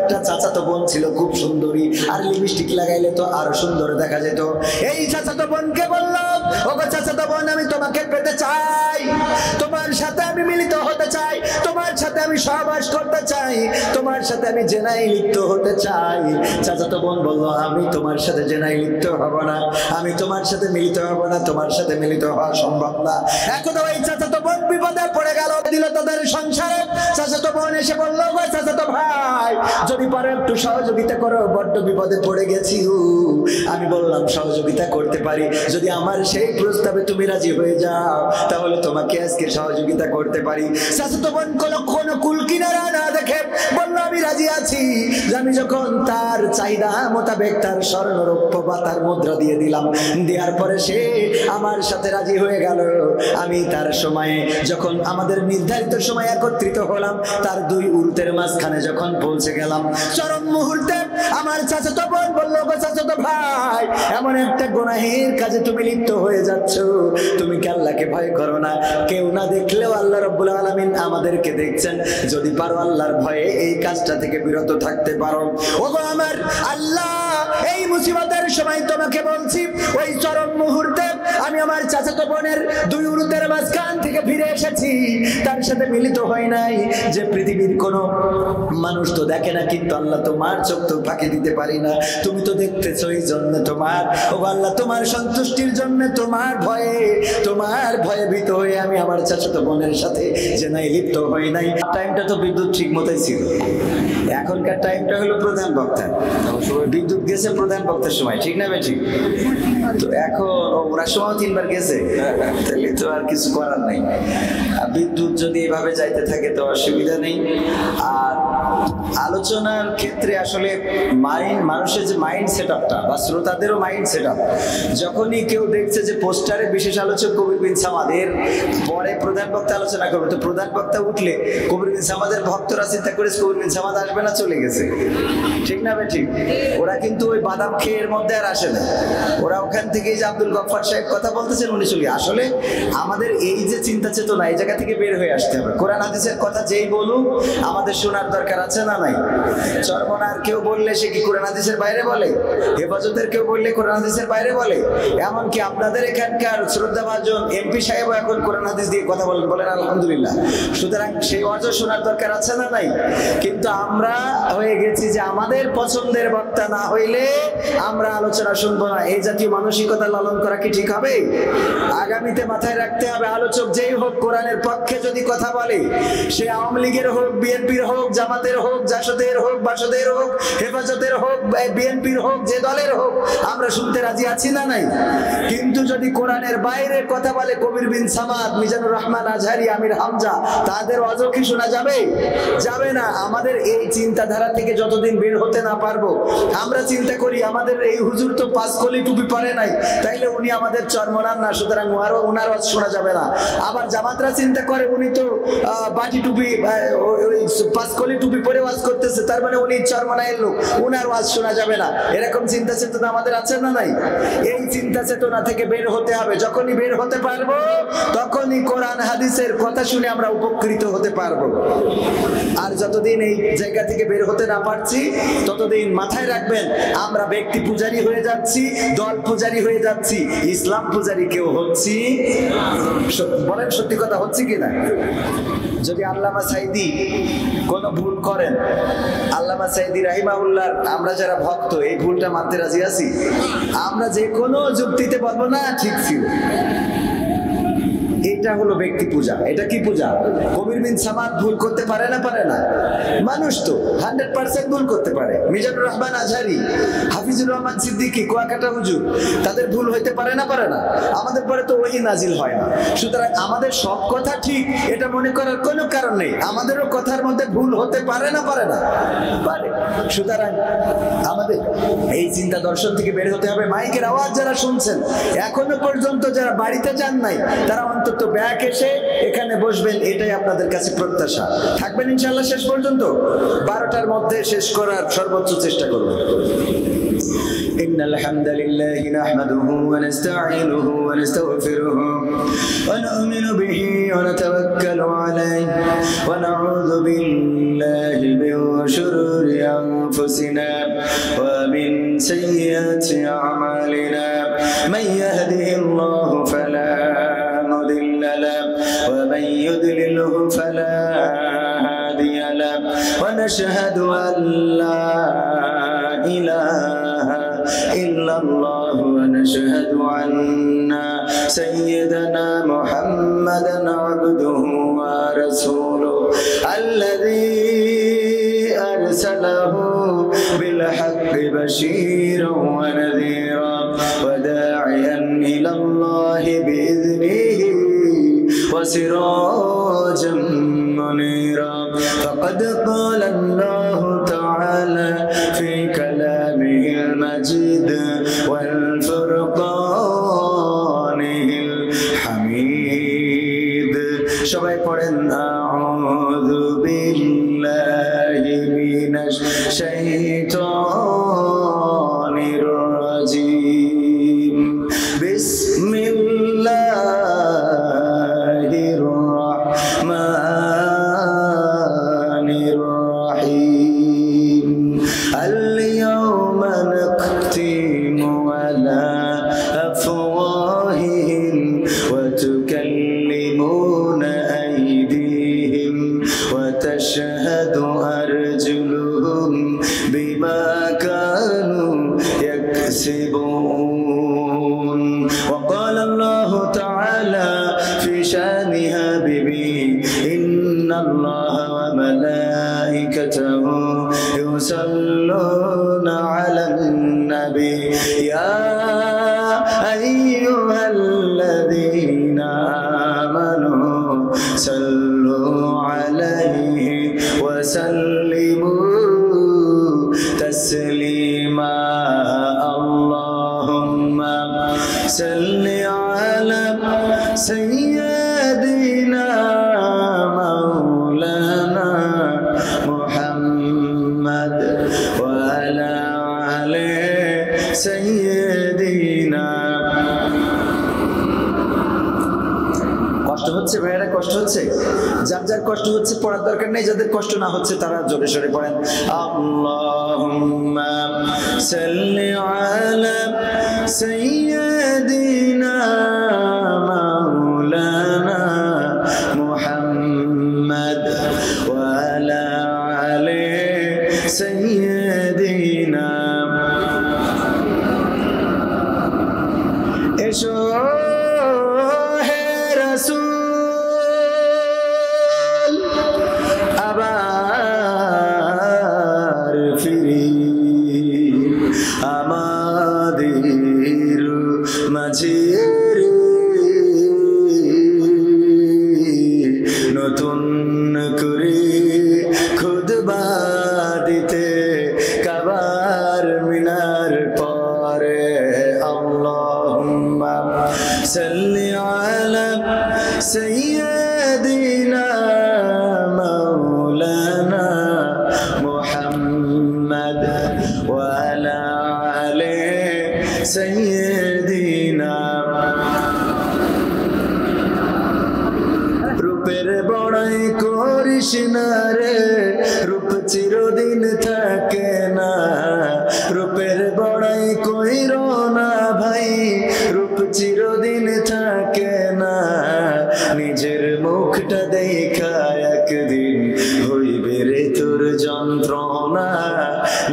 একটা চাচাতো বোন ছিল খুব সুন্দরী, আর লিপস্টিক লাগাইলে তো আরো সুন্দর দেখা যেত। এই চাচাতো বোনকে বলল, ওগো চাচাতো বোন, আমি তোমাকে পেতে চাই, তোমার সাথে আমি মিলিত হতে চাই, তোমার সাথে আমি সহবাস করতে চাই, তোমার সাথে আমি জেনায় লিপ্ত হতে চাই। চাচাতো বোন বলল, আমি তোমার সাথে জেনায় লিপ্ত হব না, আমি তোমার সাথে মিলিত হব না, তোমার সাথে মিলিত হওয়া সম্ভব না। এখন ওই চাচাতো বোন বিপদে পড়ে গেল, দিল তাদের সংসারে। চাচাতো বোন এসে বলল, গো চাচাতো ভাই, যদি পারো একটু সহযোগিতা করো, বড্ড বিপদে পড়ে গেছি। আমি বললাম, সহযোগিতা করতে পারি, যদি আমার সেই প্রস্তাবে তুমি রাজি হয়ে যাও তাহলে তোমাকে আজকে সহযোগিতা করতে পারি। চাচাতো বোন কোনো কুল কিনারা না দেখে বলল, আমি রাজি আছি। আমি যখন তার চাহিদা মোতাবেক তার স্বর্ণ রৌপ্য বা তার মুদ্রা দিয়ে দিলাম, দেওয়ার পরে সে আমার সাথে রাজি হয়ে গেল। আমি তার সময়ে যখন আমাদের নির্ধারিত সময় একত্রিত হলাম, তার দুই উরুতের মাঝখানে যখন পৌঁছে গেলাম, চরম মুহূর্তে আমার চাচাতো বোন বলল, গো চাচাতো ভাই, এমন একটা গুনাহের কাজে তুমি লিপ্ত হয়ে যাচ্ছ, তুমি কি আল্লাহকে ভয় করো না? কেউ না দেখলেও আল্লাহ রাব্বুল আলামিন আমাদেরকে দেখছেন, যদি পারো আল্লাহর ভয়ে এই কাজটা থেকে বিরত থাকতে পারো। ওগো আমার আল্লাহ, এই মুসিবতের সময় তোমাকে বলছি, ওই চরম মুহূর্তে আমি আমার চাচাতো বোনের দুই উরুতের মাঝখান থেকে ফিরে এসেছি, তার সাথে মিলিত হয় নাই। যে পৃথিবীর কোনো মানুষ তো দেখে না, কিন্তু আল্লাহ তোমার চোখ তো ফাঁকি দিতে পারি না, তুমি তো দেখতেছো, এই জন্য তোমার, ও আল্লাহ, তোমার সন্তুষ্টির জন্য, তোমার ভয়ে ভীত হয়ে আমি আমার চাচাতো বোনের সাথে যে নাই লিপ্ত হই নাই। টাইমটা তো বিদ্যুৎ ঠিক মতোই ছিল, এখনকার টাইমটা হলো প্রধান বক্তা, বিদ্যুৎ গেছে প্রধান বক্তার সময়, ঠিক না বেঠিক? তো এখন ওরা সময় 3 বার গেছে, তাহলে তো আর কিছু করার নাই। বিদ্যুৎ যদি এভাবে যাইতে থাকে তো অসুবিধা নেই। আর আলোচনার ক্ষেত্রে আসলে মানুষের যে মাইন্ড সেটআপটা বা শ্রোতাদেরও মাইন্ড সেটআপ, যখনই কেউ দেখছে যে পোস্টারে বিশেষ আলোচক কবির বিন সামাদের, পরে প্রধান বক্তা আলোচনা করবে, তো প্রধান বক্তা উঠলে কবির বিন সামাদের ভক্তরা চিন্তা করে কবির বিন সামাদ আসবে না, চলে গেছে, ঠিক না ঠিক? ওরা কিন্তু ওই বাদাম খেয়ের মধ্যে আর আসে না, ওরা ওখান থেকে যে আব্দুল গফফার সাহেব কথা বলতেছেন উনি চলে। আসলে আমাদের এই যে চিন্তা চেতনা, এই জায়গা থেকে বের হয়ে আসতে হবে। কোরআন হাদিসের কথা যেই বলুক আমাদের শোনার দরকার আছে না নাই? চরমনার কেউ বললে সে কি কোরআন হাদিসের বাইরে বলে? হেফাজতের কেউ বললে কোরআন হাদিসের বাইরে বলে? এমনকি আপনাদের এখানকার শ্রদ্ধাভাজন এমপি সাহেব এখন কোরআন হাদিস দিয়ে কথা বলেন, বলেন আলহামদুলিল্লাহ। সুতরাং সেই ওয়াজও শোনার দরকার আছে না নাই? কিন্তু আমরা হয়ে গেছি যে আমাদের পছন্দের বক্তা না হইলে আমরা আলোচনা শুনবো না। এই জাতীয় মানসিকতা লালন করা কি ঠিক হবে? আগামীতে মাথায় রাখতে হবে, আলোচক যেই হোক কোরআনের পক্ষে যদি কথা বলে, সে আওয়ামী লীগের হোক, বিএনপির হোক, জামাতের হোক, জাসদের হোক, বাসদের হোক, হেফাজতের হোক, বিএনপির হোক, যে দলের হোক, আমরা শুনতে রাজি আছি না নাই? কিন্তু যদি কোরআনের বাইরে কথা বলে, কবির বিন সামাদ, মিজানুর রহমান আজহারি, আমির হামজা, তাদের ওয়াজও কি শোনা যাবে? যাবে না। আমাদের এই চিন্তাধারা থেকে যতদিন বের হতে না পারবো, আমরা চিন্তা করি আমাদের এই হুজুর তো 5 কলি টুপি পরে নাই, তাইলে উনি আমাদের চরমনার না, সুতরাং ওনার ওয়াজ শোনা যাবে না। আবার জামাতরা চিন্তা করে উনি তো বাটি টুপি, 5 কলি টুপি পরে ওয়াজ করতেছে, তার মানে উনি চরমনায়ের লোক, উনার ওয়াজ শোনা যাবে না। এরকম চিন্তা চেতনা আমাদের আছে না নাই? এই চিন্তা চেতনা থেকে বের হতে হবে। যখনই বের হতে পারবো, তখনই কোরআন হাদিসের কথা শুনে আমরা উপকৃত হতে পারবো। আর যতদিন এই জায়গা থেকে বের হতে না পারছি, ততদিন মাথায় রাখবেন আমরা ব্যক্তি পূজারী হয়ে যাচ্ছি, দল পূজারী হয়ে যাচ্ছি, ইসলাম পূজারী কেউ হচ্ছি। বলেন সত্যি কথা, হচ্ছে কিনা? যদি আল্লামা সাইদি কোনো ভুল করেন, আল্লামা সাইদি রাহিমাহুল্লাহ, আমরা যারা ভক্ত এই ভুলটা মানতে রাজি আছি? আমরা যে কোনো যুক্তিতে বলবো না ঠিক ছিল। এটা হলো ব্যক্তি পূজা। এটা কি পূজা? কবির বিন সামাদ ভুল করতে পারে না? পারে না? মানুষ তো 100% ভুল করতে পারে। মিজানুর রহমান আজহারি, হাফিজুর রহমান সিদ্দিকী, কুয়াকাটা হুজুর, তাদের ভুল হইতে পারে না? পারে না? আমাদের পরে তো ওই নাজিল হয় না। সুতরাং আমাদের সব কথা ঠিক এটা মনে করার কোনো কারণ নেই। আমাদেরও কথার মধ্যে ভুল হতে পারে না? পারে না? পারে। সুতরাং আমাদের এই চিন্তা দর্শন থেকে বের হতে হবে। মাইকের আওয়াজ যারা শুনছেন, এখনো পর্যন্ত যারা বাড়িতে যান নাই, তারা অন্তত ব্যাক এসে এখানে বসবেন, এটাই আপনাদের কাছে প্রত্যাশা। থাকবেন ইনশাআল্লাহ শেষ পর্যন্ত। 12টার মধ্যে শেষ করার সর্বোচ্চ চেষ্টা করবেন। إن الحمد لله نحمده ونستعينه ونستغفره ونؤمن به ونتوكل عليه ونعوذ بالله بالله من شرور أنفسنا ومن سيئات أعمالنا من يهده الله فلا مضل له ومن يضلله فلا هادي له ونشهد أن لا إله إلا الله ونشهد أن سيدنا محمدا عبده ورسوله الذي أرسله بالحق بشيرا ونذيرا وداعيا إلى الله بإذنه وسراجا منيرا فقد قال الله تعالى في كلامه المجيد والفرقانه الحميد সবাই পড়েন আউযু বিল্লাহি মিনাশ শাইতানির রাজিম বিসমিল্লাহির রাহমানির রাহিম আল-ইয়াওমা নাখতিমু আলা আফওয়াহিহিম ওয়া তুকাল্লিমুনা আইদিহিম ওয়া তাশহাদু আরজুলুহুম বিমা কানু ইয়াকসিবুন وقال الله تعالى في شأن حبيبه إن الله وملائكته يصلون على النبي يا أيها الذين آمنوا صلوا عليه وسلموا تسليما اللهم صل على سيدنا مولانا محمد وعلى آل سيدنا কষ্ট হচ্ছে ভাইরা কষ্ট হচ্ছে যার যার কষ্ট হচ্ছে পড়ার দরকার নেই যাদের কষ্ট না হচ্ছে তারা জোরে সোরে পড়েন আল্লাহুম্মা সাল্লি আলা সাইয়্যিদিনা মাওলানা মুহাম্মদ ওয়া আলা আলি সাইয়্যিদিনা এসো হে রাসূল আবার ফিরি আমাদের মাঝে নতুন করে খুতবা দিতে কাবার মিনার পরে আল্লাহুম্মা সাল্লি আলা সাইয়্যিদিনা মাওলানা মুহাম্মদ ওয়া আলা আলি সাইয়্যিদিনা রূপের বড়াই করিস না রে রূপ চিরদিন থাকে না রূপের বড়াই কইর না ভাই রূপ চিরদিন থাকে না নিজের মুখটা দেখা একদিন হইবে রে তোর যন্ত্রণা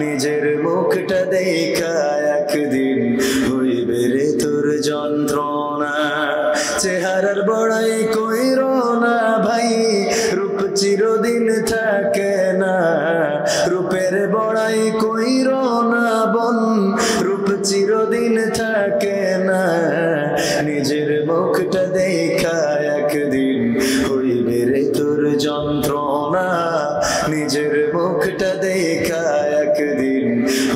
নিজের মুখটা দেখা একদিন হইবে রে তোর যন্ত্রণা চেহারার বড়াই কইর না ভাই রূপ চিরদিন থাকে না রূপের বড়াই কইর না বন রূপ চিরদিন থাকে না নিজের মুখটা দেখা একদিন হইবে রে তোর যন্ত্রণা নিজের মুখটা দেখা একদিন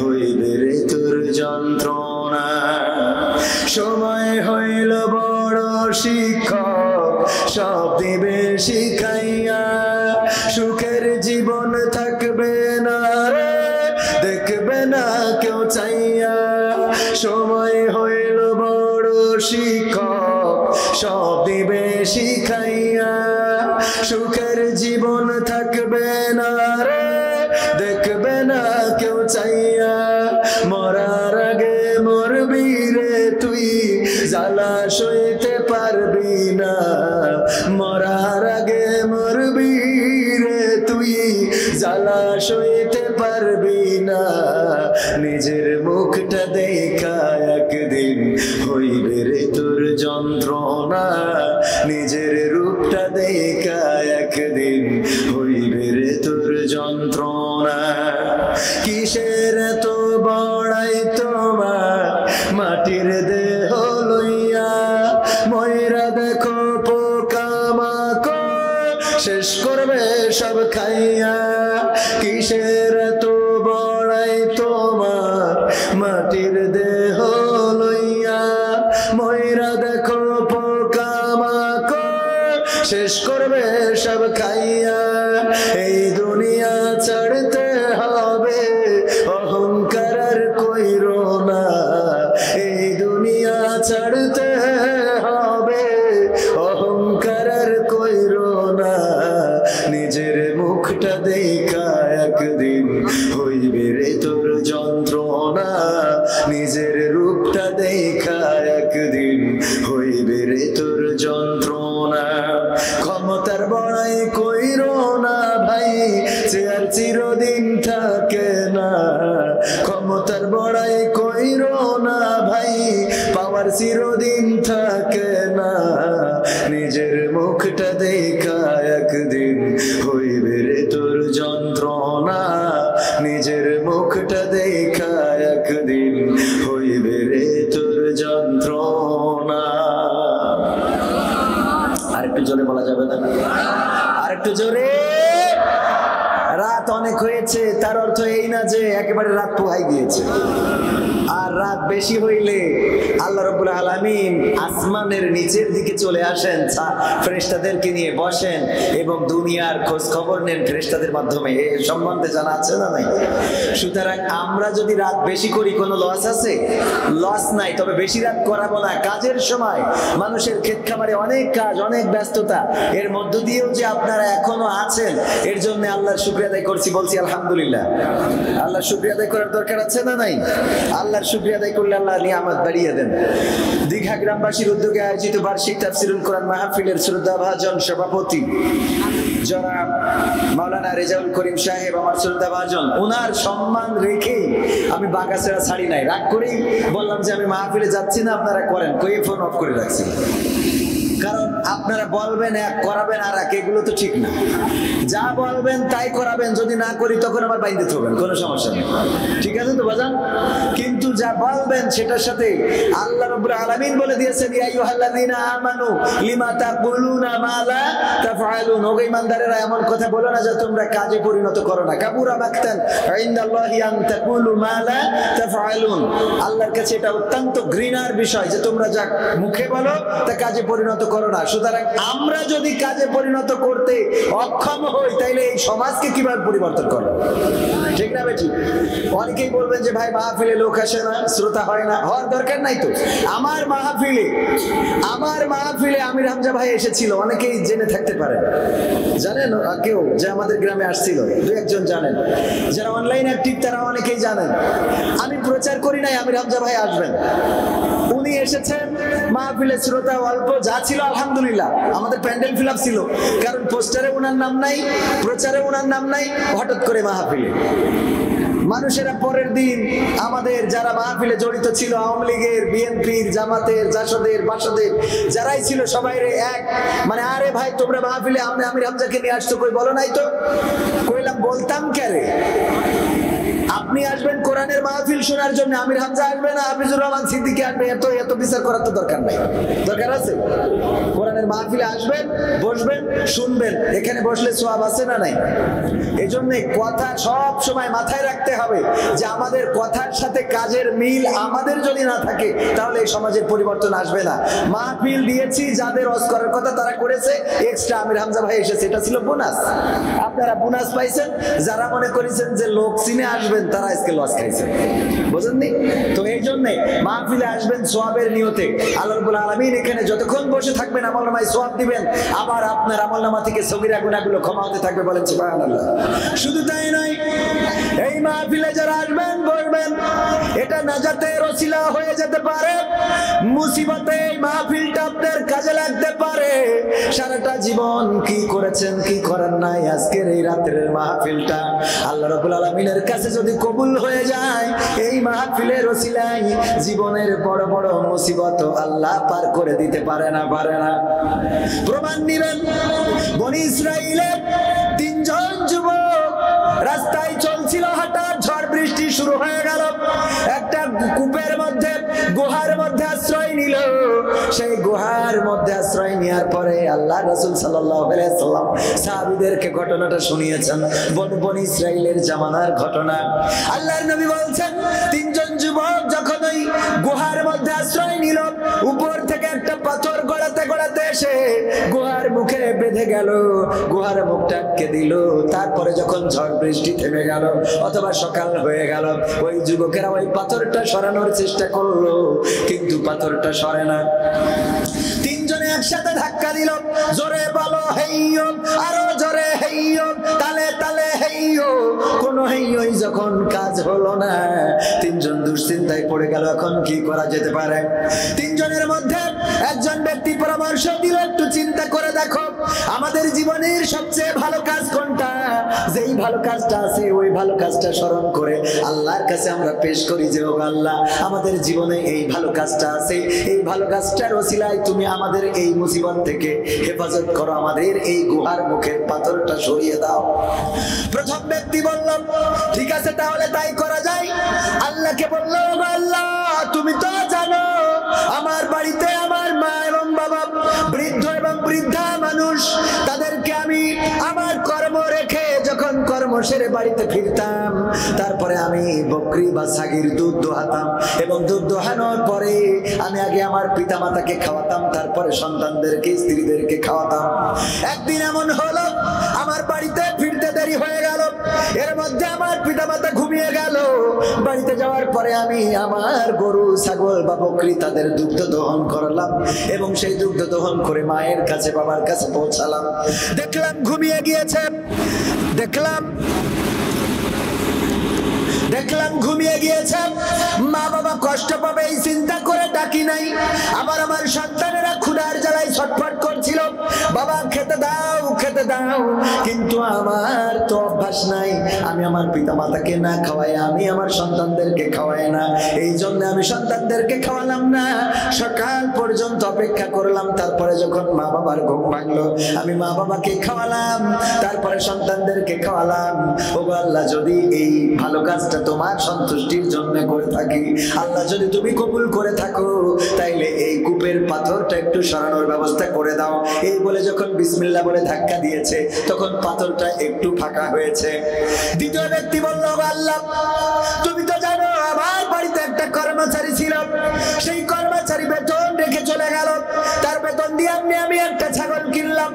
হইবে রে তোর যন্ত্রণা সময় হইল বড় শিক্ষক সব দিবে শিখাইয়া সুখের জীবন থাকবে না রে দেখবে না কেউ চাইয়া সময় হইল বড় শিক্ষক সব দিবে শিখাইয়া সুখের জীবন থাকবে না চাইয়া, মরার আগে মরবি রে তুই, জ্বালা সইতে পারবি না। মরার আগে মরবি রে তুই, জ্বালা সইতে পারবি না। নিজের মুখটা দেখা একদিন হইবে রে তোর যন্ত্রণা, নিজের রূপটা দেখা একদিন হইবে রে তোর যন্ত্রণা। কিসের তো বড়াই তোমার মাটির দেহ লইয়া, ময়রা দেখো পোকামাকড় শেষ করবে সব খাইয়া। কিসের তো বড়াই তোমার মাটির দেহ লইয়া, ময়রা দেখো পোকামাকড় শেষ করবে সব খাইয়া। এই দুনিয়া ছাড়তে হবে, অহংকার আর কইরো না। এই দুনিয়া ছাড়তে হবে, অহংকার আর কইরো না। নিজের মুখটা দেখা একদিন হইবে রে তোর যন্ত্রণা, নিজের রূপটা দেখা একদিন হইবে রে তোর যন্ত্রণা। ক্ষমতার বড়াই কইরো না ভাই, চেয়ার চিরদিন থাকে না। ক্ষমতার বড়াই কইরো না ভাই, পাওয়ার চিরদিন থাকে না। নিজের মুখটা দেখা একদিন হইবে রে তোর যন্ত্রণা, নিজের মুখটা দেখা একদিন হইবে রে তোর যন্ত্রণা। আরেকটু জোরে বলা যাবে না? আরেকটু জোরে। রাত অনেক হয়েছে তার অর্থ এই না যে একেবারে রাত পোহাই গিয়েছে। আর রাত বেশি হইলে আল্লাহ রাব্বুল আলামিন আসমানের নিচের দিকে চলে আসেন, ফেরেশতাদেরকে নিয়ে বসেন এবং দুনিয়ার খোঁজ খবর নেন ফেরেশতাদের মাধ্যমে। এর সম্বন্ধে জানা আছে না নাই? সুতরাং আমরা যদি রাত বেশি করি কোনো লস আছে? লস নাই। তবে বেশি রাত করাবো না। কাজের সময় মানুষের ক্ষেত খামারে অনেক কাজ, অনেক ব্যস্ততা, এর মধ্য দিয়েও যে আপনারা এখনো আছেন এর জন্য আল্লাহর শুকরিয়া আদায় করছি, বলছি আলহামদুলিল্লাহ। আল্লাহর শুকরিয়া আদায় করার দরকার আছে না নাই? আল্লাহর শুকরিয়া আদায় করলে আল্লাহ নিয়ামত বাড়িয়ে দেন। দীঘা গ্রামবাসীর উদ্যোগে আয়োজিত বার্ষিক তাফসিরুল কোরআন মাহফিলের শ্রদ্ধাভাজন সভাপতি জনাব মাওলানা রেজাউল করিম সাহেব আমার শ্রদ্ধাভাজন, ওনার সম্মান রেখে আমি বাগাছেড়া ছাড়ি নাই। রাগ করেই বললাম যে আমি মাহফিলে যাচ্ছি না, আপনারা করেন, কয়ে ফোন অফ করে রাখছি। কারণ আপনারা বলবেন এক, করাবেন আর এক, এগুলো তো ঠিক না। যা বলবেন তাই করাবেন, যদি না করি তখন আবার বাইন্দে থাকবেন, কোনো সমস্যা নেই। ঠিক আছে তো বাজান? কিন্তু যা বলবেন সেটার সাথে আল্লাহ রাব্বুল আলামিন বলে দিয়েছেন, ইয়া আইয়ুহাল্লাযীনা আমানু লিমা তাকুলুনা মা লা তাফআলুন। ও ঈমানদারেরা, এমন কথা বলো না যা তোমরা কাজে পরিণত করো না। কাবুরা মাকতান ইনদাল্লাহি আন তাকুলু মা লা তাফআলুন। আল্লাহর কাছে এটা অত্যন্ত ঘৃণার বিষয় যে তোমরা যা মুখে বলো তা কাজে পরিণত করো না। সুতরাং আমরা যদি কাজে পরিণত করতে অক্ষম হই তাইলে এই সমাজকে কিভাবে পরিবর্তন করো? ঠিক না বেটি? অনেকেই বলবেন যে ভাই মাহফিলে লোক আসে না, শ্রোতা হয় না। হওয়ার দরকার নাই তো। আমার মাহফিলে আমির হামজা ভাই এসেছিল, অনেকেই জেনে থাকতে পারেন। জানেন কেউ যে আমাদের গ্রামে আসছিল? দু একজন জানেন। যারা অনলাইন অ্যাক্টিভ তারা অনেকেই জানেন। আমি প্রচার করি নাই আমির হামজা ভাই আসবেন। উনি এসেছেন মাহফিলে, শ্রোতা অল্প, যা ছিল আলহামদুলিল্লাহ। আমাদের প্যান্ডেল ফিল আপ ছিল, কারণ পোস্টারে ওনার নাম নাই, প্রচারে ওনার নাম নাই। হঠাৎ করে মাহফিলে মানুষেরা পরের দিন আমাদের যারা মাহফিলে জড়িত ছিল, আওয়ামী লীগের, বিএনপির, জামাতের, জাসদের, বাসদের যারাই ছিল সবাই রে এক মানে, আরে ভাই তোমরা মাহফিলে আমির হামজাকে নিয়ে আসছো, কই বলো নাই তো? কইলাম বলতাম কেরে? আপনি আসবেন কোরআনের মাহফিল শোনার জন্য, আমির হামজা আসবে না, হাফিজুর রহমান সিদ্দিকী আসবে, এত বিচার করার তো দরকার নাই। দরকার আছে? কোরআনের মাহফিলে আসবেন, বসবেন, শুনবেন। এখানে বসলে সওয়াব আছে না নাই? এই জন্য কথা সব সময় মাথায় রাখতে হবে যে আমাদের কথার সাথে কাজের মিল আমাদের যদি না থাকে তাহলে এই সমাজের পরিবর্তন আসবে না। মাহফিল দিয়েছি, যাদের ওয়াজ করার কথা তারা করেছে, এক্সট্রা আমির হামজা ভাই এসেছে, এটা ছিল বোনাস। আপনারা বোনাস পাইছেন। যারা মনে করেছেন যে লোক চিনে আসবেন তারা আজকে লস খাইছে। গেছে, বুঝেননি? তো এই জন্যে মাহফিলে আসবেন সওয়াবের নিয়তে। আল্লাহ রাব্বুল আলামিন এখানে যতক্ষণ বসে থাকবেন আমলনামায় সওয়াব দিবেন, আবার আপনার আমলনামা থেকে সগীরা গুনাহগুলো ক্ষমা হতে থাকবে। বলেন সুবহানাল্লাহ। শুধু তাই নয়, এই মাহফিলে যারা আসবেন বলবেন, এটা নাজাতের ওসিলা হয়ে যেতে পারে, মুসিবতে এই মাহফিলটা আপনার কাজে লাগতে পারে। সারাটা জীবন কি করেছেন কি করেন নাই, আজকের এই রাতের মাহফিলটা আল্লাহ রাব্বুল আলামিনের কাছে যদি কবুল হয়ে যায়, এই মাহফিলের ওসিলায় জীবনের বড় বড় মুসিবত আল্লাহ পার করে দিতে পারে না, পারে না। প্রমাণ নিবেন, বনি ইসরাইলের তিনজন যুবক রাস্তায় চলছিল, হঠাৎ ঝড় বৃষ্টি শুরু হয়ে গেল। একটা কূপের মধ্যে, গুহার মধ্যে আশ্রয় নিল। সেই গুহার মধ্যে আশ্রয় নেওয়ার পরে আল্লাহ রাসূল সাল্লাল্লাহু আলাইহি ওয়াসাল্লাম সাহাবীদেরকে ঘটনাটা শুনিয়েছেন, বনি ইসরাইলের জামানার ঘটনা। আল্লাহর নবী বলছেন, তিনজন যুবক যখন ওই গুহার মধ্যে আশ্রয় নিল, উপর থেকে একটা পাথর গড়াতে গড়াতে এসে গুহার মুখে বেঁধে গেল, গুহার মুখটা আটকে দিল। তারপরে যখন ঝড় বৃষ্টি থেমে গেল অথবা সকাল হয়ে গেল, ওই যুবকেরা ওই পাথরটা সরানোর চেষ্টা করলো, কিন্তু পাথরটা সরে না। তিনজনে একসাথে ধাক্কা দিল, জোরে বলো হেইয়ো, আরো জোরে হেইয়ো, তালে তালে হেইয়ো। কোন হেইয়ই যখন কাজ হলো না, তিনজন দুশ্চিন্তায় পড়ে গেল, এখন কি করা যেতে পারে। তিনজনের মধ্যে একজন ব্যক্তি পরামর্শ দিল, একটু চিন্তা করে দেখো আমাদের জীবনের সবচেয়ে ভালো কাজ কোনটা। যেই ভালো কাজটা আছে ওই ভালো কাজটা স্মরণ করে আল্লাহর কাছে আমরা পেশ করি যে, ও আল্লাহ, আমাদের জীবনে এই ভালো কাজটা আছে, এই ভালো কাজটার ওসিলায় তুমি আমাদের এই মুসিবত থেকে হেফাজত করো, আমাদের এই গুহার মুখের পাথরটা সরিয়ে দাও। প্রথম ব্যক্তি বলল, ঠিক আছে তাহলে তাই করা যায়। আল্লাহকে বলল, ও আল্লাহ, তুমি তো জানো আমার বাড়িতে আমার মা এবং বাবা বৃদ্ধ এবং বৃদ্ধা মানুষ, তাদেরকে আমি আমার কর্ম রেখে যখন কর্ম সেরে বাড়িতে ফিরতাম, তারপরে আমি বকরি বা ছাগির দুধ দোহাতাম, এবং দুধ দোহানোর পরে আমি আগে আমার পিতা মাতাকে খাওয়াতাম, তারপরে সন্তানদেরকে, স্ত্রীদেরকে খাওয়াতাম। একদিন এমন হলো আমার বাড়িতে ফিরতে দেরি হয়ে গেল, এর মধ্যে আমার পিতা মাতা ঘুমিয়ে গেল। বাড়িতে যাওয়ার পরে আমি আমার গরু, ছাগল বা বকরি তাদের দুগ্ধ দহন করলাম, এবং সেই দুগ্ধ দহন করে মায়ের কাছে, বাবার কাছে পৌঁছালাম। দেখলাম ঘুমিয়ে গিয়েছে, দেখলাম ঘুমিয়ে গিয়েছে। মা বাবা কষ্ট পাবে এই চিন্তা করে ডাকি নাই। আবার আমার সন্তানেরা ক্ষুধার জ্বালায় ছটফট করছিল, বাবা খেতে দাও, খেতে দাও। কিন্তু আমার তো অভ্যাস নাই, আমি আমার পিতা মাতাকে না খাওয়াই, আমি আমার সন্তানদেরকে খাওয়াই না। এই জন্য আমি সন্তানদেরকে খাওয়ালাম না, সকাল পর্যন্ত অপেক্ষা করলাম। তারপরে যখন মা বাবার ঘুম ভাঙলো, আমি মা বাবাকে খাওয়ালাম, তারপরে সন্তানদেরকে খাওয়ালাম। ও আল্লাহ, যদি এই ভালো কাজটা তোমার সন্তুষ্টির জন্য করে থাকি, আল্লাহ যদি তুমি কবুল করে থাকো, তাইলে এই কূপের পাথরটা একটু সরানোর ব্যবস্থা করে দাও। এই বলে যখন বিসমিল্লাহ বলে ধাক্কা দিয়েছে, তখন পাথরটা একটু ফাঁকা হয়েছে। দ্বিতীয় ব্যক্তি বলল, আল্লাহ, তুমি তো জানো আমার বাড়িতে একটা কর্মচারী ছিল, সেই কর্মচারী বেতন রেখে চলে গেল, তার বেতন দিয়ে আমি একটা ছাগল কিনলাম,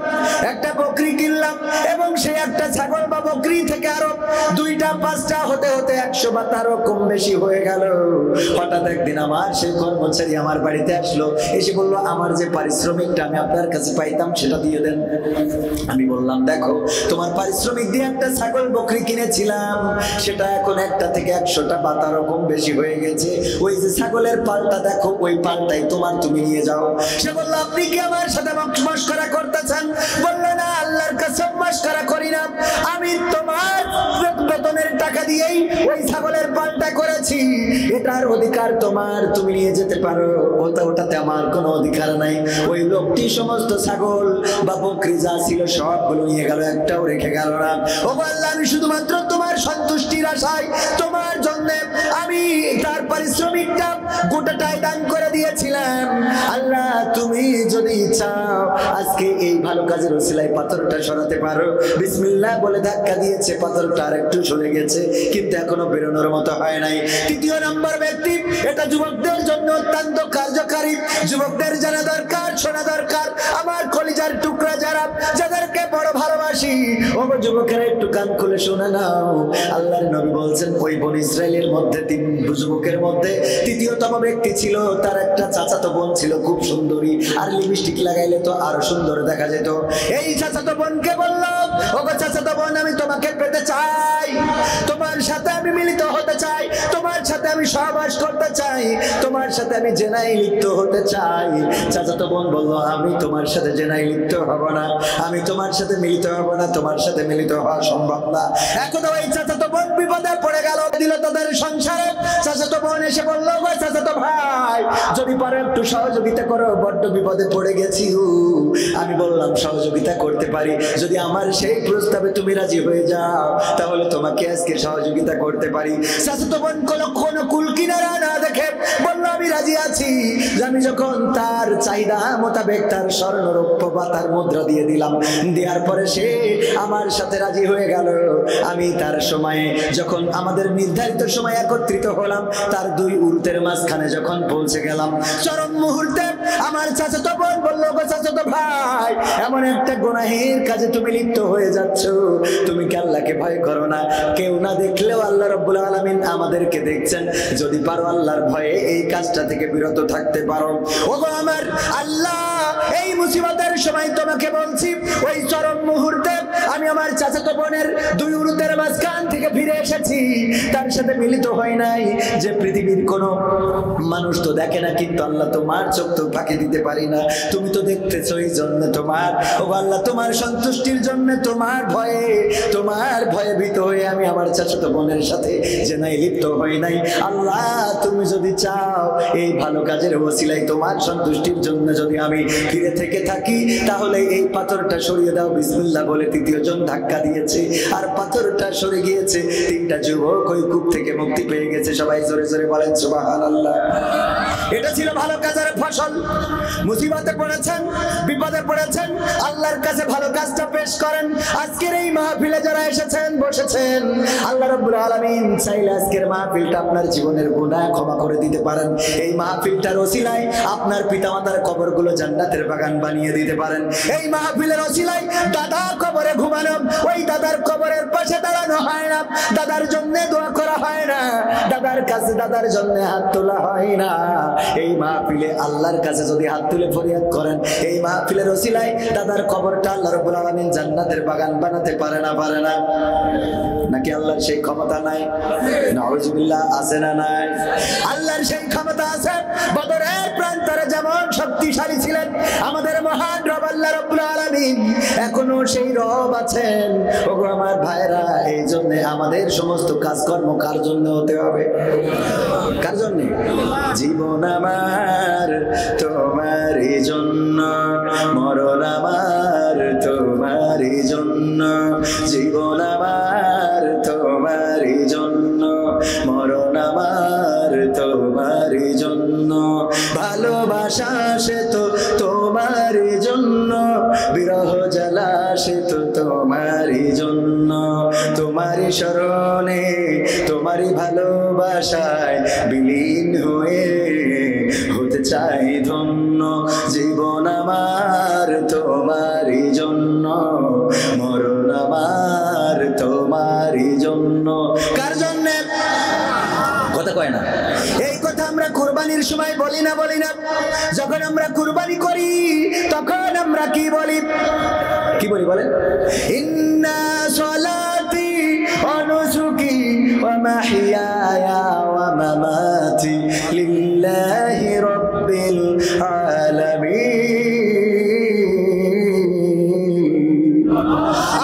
একটা বকরি কিনলাম, এবং সেই একটা ছাগল বা বকরি থেকে আরো 2টা 5টা হতে হতে 100 বা তারও কম বেশি হয়ে গেল। হঠাৎ একদিন আমার সেই কর্মচারী আমার বাড়িতে আসলো, এসে বলল, আমার যে পারিশ্রমিকটা আমি আপনার কাছে পাইতাম সেটা দিয়ে দেন। আমি বললাম, দেখো তোমার পারিশ্রমিক দিয়ে একটা ছাগল বকরি কিনেছিলাম, সেটা এখন 1টা থেকে 100টা বা তারও কম বেশি হয়ে গেছে। ওই যে ছাগলের পালটা দেখো, ওই পালটাই তোমার, তুমি নিয়ে যাও। সে বলল, আপনি কি আমার সাথে মশকরা করতেছেন? বলল, না, আল্লাহর কসম মশকরা করি না, আমি তোমার বেতনের টাকা দিয়েই ওই ছাগলের পালটা করেছি, এটার অধিকার তোমার, তুমি নিয়ে যেতে পারো, ওটাতে আমার কোনো অধিকার নাই। ওই লোকটি সমস্ত ছাগল বা বকরি যা ছিল সবগুলো নিয়ে গেল, একটাও রেখে গেল না। ও আল্লাহ, আমি শুধুমাত্র তোমার সন্তুষ্টির আশায় তোমার জন্য আমি তার পারিশ্রমিকটা গোটাটাই দান করে দিয়েছিলাম। আল্লাহ, তুমি যদি চাও আজকে এই ভালো কাজের ওসিলায় পাথরটা সরাতে পারো, বিসমিল্লাহ বলে ধাক্কা দিয়েছে, পাথরটা আর একটু সরে গেছে, কিন্তু এখনো বেরোনোর মতো হয় নাই। তৃতীয় নাম্বার ব্যক্তি, এটা যুবকদের জন্য অত্যন্ত কার্যকারী, যুবকদের জানা দরকার, শোনা দরকার। আমার কলিজার টুকরা যারা, যাদেরকে বড় ভালোবাসি, ও যুবকেরা একটু কান খুলে শুনে নাও। আল্লাহর নবী বলছেন, ওই বনি ইসরাইলের মধ্যে 3 যুবকের মধ্যে তৃতীয়তম ব্যক্তি ছিল, তার একটা চাচাতো বোন ছিল খুব সুন্দরী, আর লিপস্টিক লাগাইলে তো আরো সুন্দর দেখা যেত। এই চাচাতো বোনকে বলল, ওগো চাচাতো বোন, আমি তোমাকে পেতে চাই, তোমার সাথে আমি মিলিত হতে চাই, তোমার সাথে আমি সহবাস করতে চাই, তোমার সাথে আমি জেনায় লিপ্ত হতে চাই। চাচাতো বোন বলল, আমি তোমার সাথে জেনায় লিপ্ত হব না, আমি তোমার সাথে মিলিত হব না, তোমার সাথে মিলিত হওয়া সম্ভব না। এখন ওই চাচাতো বোন বিপদে পড়ে গেল, দিল তাদের সংসারে। চাচাতো বোন এসে বলল, গো চাচাতো ভাই, যদি পারো একটু সহযোগিতা করো, বড্ড বিপদে পড়ে গেছি। আমি বললাম, সহযোগিতা করতে পারি, যদি আমার সেই প্রস্তাবে তুমি রাজি হয়ে যাও, তাহলে তোমাকে আজকে সহযোগিতা করতে পারি। চাচাতো বোন কোনো কুল কিনারা না দেখে বলল, আমি রাজি আছি। আমি যখন তার চাহিদা মোতাবেক তার স্বর্ণ রৌপ্য বা তার মুদ্রা দিয়ে দিলাম, দেওয়ার পরে সে আমার সাথে রাজি হয়ে গেল। আমি তার সময়ে, যখন আমাদের নির্ধারিত সময় একত্রিত হলাম, তার 2 উরুতের মাঝখানে যখন পৌঁছে গেলাম, চরম মুহূর্তে আমার চাচাতো বোন বলল, গো চাচাতো ভাই, এমন একটা গুনাহের কাজে তুমি লিপ্ত হয়ে যাচ্ছ, তুমি কি আল্লাহকে ভয় করো না? কেউ না দেখলেও আল্লাহ রাব্বুল আলামিন আমাদেরকে দেখছেন, যদি পারো আল্লাহর ভয়ে এই কাজটা থেকে বিরত থাকতে পারো। ওগো আমার আল্লাহ, এই মুসিবতের সময় তোমাকে বলছি, ওই চরম মুহূর্তে আমি আমার চাচাতো বোনের 2 উরুতের মাঝখান থেকে ফিরে এসেছি, তার সাথে মিলিত হয় নাই। যে পৃথিবীর কোনো মানুষ তো দেখে না, কিন্তু আল্লাহ তোমার চোখ তো ফাঁকি দিতে পারি না, তুমি তো দেখতেছো, এই জন্য তোমার, ও আল্লাহ, তোমার সন্তুষ্টির জন্য, তোমার ভয়ে ভীত হয়ে আমি আমার চাচাতো বোনের সাথে জেনায় লিপ্ত হই নাই। আল্লাহ, তুমি যদি চাও, এই ভালো কাজের ওসিলায় তোমার সন্তুষ্টির জন্য যদি আমি ফিরে থেকে থাকি, তাহলে এই পাথরটা সরিয়ে দাও। বিসমিল্লাহ বলে 3য় জন ধাক্কা দিয়েছে, আর পাথরটা সরে গিয়েছে। 3টা যুবক ওই কূপ থেকে মুক্তি পেয়ে গেছে। সবাই জোরে জোরে বলেন সুবহানাল্লাহ। এটা ছিল ভালো কাজের ফসল। মুসিবতে পড়েছেন, বিপদে পড়েছেন, আল্লাহর কাছে ভালো কাজটা পেশ করেন। আজকের এই মাহফিলে যারা এসেছেন, বসেছেন, আল্লাহ রাব্বুল আলামিন চাইলে আজকের মাহফিলটা আপনার জীবনের গুনাহ ক্ষমা করে দিতে পারেন। এই মাহফিলটার ওসিলায় আপনার পিতামাতার কবরগুলো জান্নাতের বাগান বানিয়ে দিতে পারেন। এই মাহফিলের ওসিলায় দাদা কবরে ঘুমানো, ওই দাদার কবরের পাশে দাঁড়ানো হয় না, দাদার জন্য দোয়া করা হয় না, দাদার কাছে দাদার জন্য হাত তোলা হয় না। এই মাহফিলে আল্লাহর কাছে যদি হাত তুলে ফরিয়াদ করেন, এই মাহফিলের ওসিলায় দাদার কবরটা আল্লাহ রাব্বুল আলামিন জান্নাতের বাগান বানাতে পারে না? পারে না? নাকি আল্লাহর সেই ক্ষমতা নাই? নাউজুবিল্লাহ, আছে না নাই? আল্লাহর সেই ক্ষমতা আছে। বদরের প্রান্তরে যেমন শক্তিশালী ছিলেন আমাদের মহান রব আল্লাহ রাব্বুল আলামিন, এখনো সেই রব আছেন। ওগো আমার ভাইরা, এই জন্য আমাদের সমস্ত কাজকর্ম কার জন্য হতে হবে? কার জন্য? জীবন আমার তোমারই জন্য, মরণ আমার তোমারই জন্য, জীবন আমার তোমারই জন্য, মরণ আমার তোমারই জন্য, ভালোবাসা সে তো তোমারই জন্য, বিরহ জ্বালা সে তো তোমারই জন্য, তোমারই শরণে তোমারই ভালোবাসায় বিলীন হয়ে হতে চাই ধন্য, জীবন আমার তোমারই জন্য, মরণ আমার তোমারই জন্য। কার জন্য? কথা কয় না। এই কথা আমরা কুরবানির সময় বলি না? বলি না? যখন আমরা কুরবানি করি তখন আমরা কি বলি? কি বলি বলেন? ইন্না সলাতি ওয়া নুসুকি ওয়া মাহইয়ায়া ওয়া মামাতি লিল্লাহি রাব্বিল আলামিন।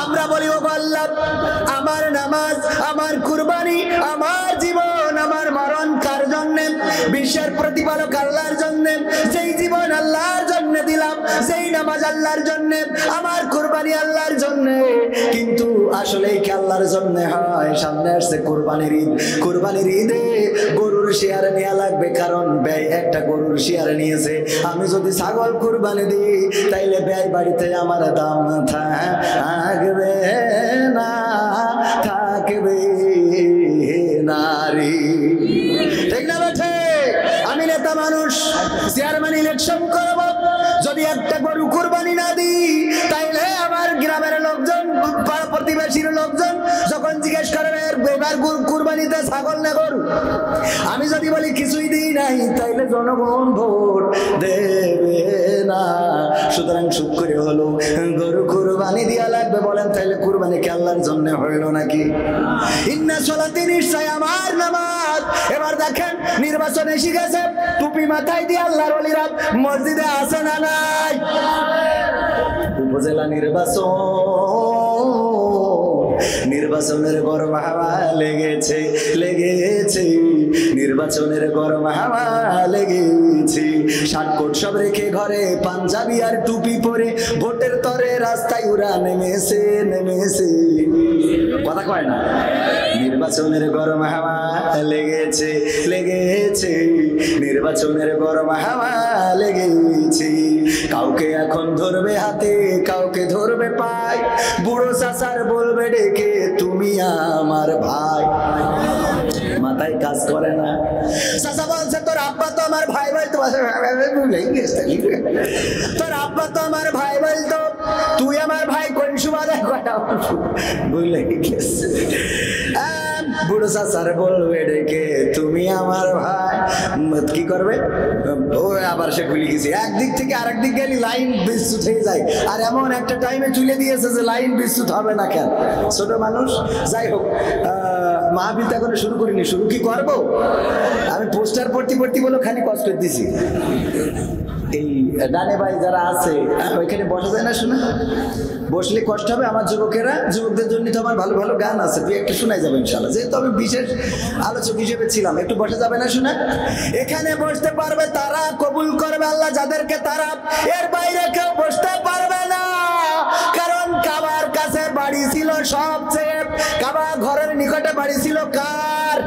আমরা বলি, ও আল্লাহ, আমার নামাজ, আমার কুরবানি, আমার জীবন, আমার মরণ কার জন্য? জন্য, বিশ্বের প্রতিপালক আল্লাহর জন্য, যেই জীবন আল্লাহর জন্য দিলাম, যেই নামাজ আল্লাহর জন্য, আমার কুরবানি আল্লাহর জন্য। কিন্তু আসলে কি আল্লাহর জন্য হয়? সামনে আসছে কুরবানির ঈদ। কুরবানির ঈদে গরুর শেয়ার নেওয়া লাগবে, কারণ ব্যয় একটা গরুর শেয়ার নিয়েছে। আমি যদি ছাগল কুরবানি দিই তাইলে ব্যয় বাড়িতে আমার দাম থাকবে না, থাকবে নারী। ঠিক না বেঠে? আমি নেতা মানুষ, চেয়ারম্যান ইলেকশন করব, যদি একটা গরু কুরবানি না দিই তাইলে আমার গ্রামের লোকজন, প্রতিবেশীর লোকজন যখন জিজ্ঞেস করবে এবার কুরবানিতে ছাগল না গরু, আমি যদি বলি কিছুই দিই নাই তাইলে জনগণ ভোট দেবে না। সুতরাং সুখ করে হলো গরু কুরবানি দিয়া লাগবে। বলেন তাইলে কুরবানি কি আল্লাহর জন্য হইল নাকি? ইন্না সলাতি, নিশ্চয় আমার নামাজ। এবার দেখেন নির্বাচন এসে গেছে, টুপি মাথায় দিয়ে আল্লাহর ওলিরা মসজিদে আসে না নাই? উপজেলা নির্বাচনের গরম হাওয়া লেগেছে, লেগেছে, নির্বাচনের গরম হাওয়া লেগেছে। শার্ট কোট সব রেখে ঘরে পাঞ্জাবি আর টুপি পরে ভোটের তরে রাস্তায় উড়া নেমেছে, নেমেছে। কথা কয় না? নির্বাচনের গরম হাওয়া লেগেছে, লেগেছে, নির্বাচনের গরম হাওয়া লেগেছে। কাউকে এখন ধরবে হাতে, কাউকে ধরবে পায়, বুড়ো চাচার বলবে ডেকে তুমি আমার ভাই। মাথায় কাজ করে না। চাচা বলছে তোর আব্বা তো আমার ভাই বলতো, তোর আব্বা তো আমার ভাই বলতো, তুই আমার ভাই কোন সুবাদে বুঝলে গেছে। বুড়ো চাচার বলবে ডেকে তুমি আমার ভাই, কি করবে? ও আবার সে ভুলে গেছি। একদিক থেকে আরেক দিক গেলে লাইন বিদ্যুৎ হয়ে যায়, আর এমন একটা টাইমে তুলে দিয়েছে যে লাইন বিদ্যুৎ হবে না। কেন? ছোট মানুষ। যাই হোক, মাহফিল এখন শুরু করিনি, শুরু কি করবো? আমি পোস্টার পড়তে পড়তে বলো খালি কষ্ট দিছি। এই ডানে ভাই যারা আছে ওইখানে বসা যায় না, শোনা বসলে কষ্ট হবে। আমার যুবকেরা, যুবকদের জন্য তো আমার ভালো ভালো গান আছে, তুই একটু শোনাই যাবে ইনশাল্লাহ। যেহেতু আমি বিশেষ আলোচক হিসেবে ছিলাম, একটু বসা যাবে না? শোনা, এখানে বসতে পারবে তারা, কবুল করবে আল্লাহ যাদেরকে, তারা। এর বাইরে কেউ বসতে পারবে না, কারণ কাবার কাছে বাড়ি ছিল সবচেয়ে, কাবা ঘরের নিকটে বাড়ি ছিল কার?